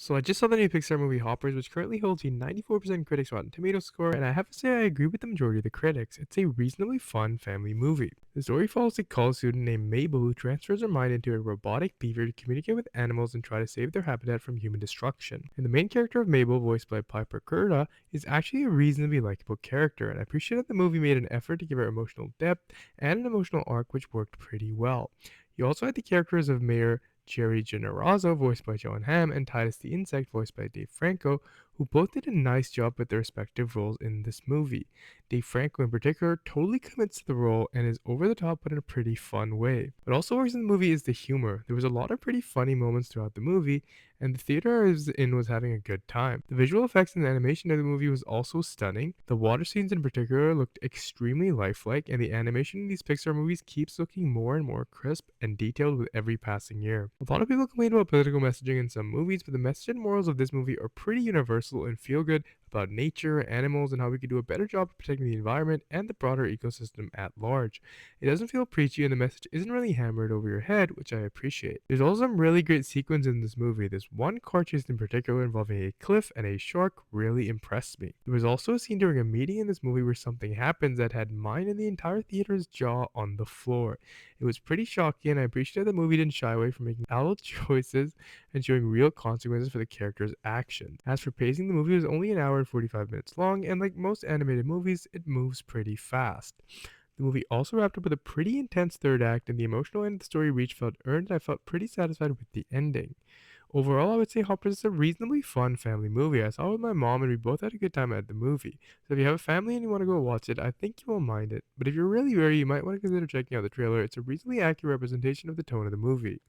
So I just saw the new Pixar movie Hoppers, which currently holds a 94% critics Rotten Tomatoes score, and I have to say I agree with the majority of the critics. It's a reasonably fun family movie. The story follows a college student named Mabel who transfers her mind into a robotic beaver to communicate with animals and try to save their habitat from human destruction. And the main character of Mabel, voiced by Piper Curda, is actually a reasonably likable character, and I appreciate that the movie made an effort to give her emotional depth and an emotional arc which worked pretty well. You also had the characters of Mayor Jerry Generazzo, voiced by John Hamm, and Titus the Insect, voiced by Dave Franco, who both did a nice job with their respective roles in this movie. Dave Franco, in particular, totally commits to the role and is over the top but in a pretty fun way. What also works in the movie is the humor. There was a lot of pretty funny moments throughout the movie, and the theater I was in was having a good time. The visual effects and the animation of the movie was also stunning. The water scenes in particular looked extremely lifelike, and the animation in these Pixar movies keeps looking more and more crisp and detailed with every passing year. A lot of people complain about political messaging in some movies, but the message and morals of this movie are pretty universal and feel good about nature, animals, and how we could do a better job of protecting the environment and the broader ecosystem at large. It doesn't feel preachy and the message isn't really hammered over your head, which I appreciate. There's also some really great sequences in this movie. This one car chase in particular involving a cliff and a shark really impressed me. There was also a scene during a meeting in this movie where something happens that had mine and the entire theater's jaw on the floor. It was pretty shocking, and I appreciate that the movie didn't shy away from making adult choices and showing real consequences for the characters' actions. As for pacing, the movie was only an hour and 45 minutes long, and like most animated movies, it moves pretty fast. The movie also wrapped up with a pretty intense third act, and the emotional end of the story reach felt earned, and I felt pretty satisfied with the ending. Overall, I would say Hoppers is a reasonably fun family movie. I saw it with my mom, and we both had a good time at the movie. So if you have a family and you want to go watch it, I think you won't mind it. But if you're really wary, you might want to consider checking out the trailer. It's a reasonably accurate representation of the tone of the movie.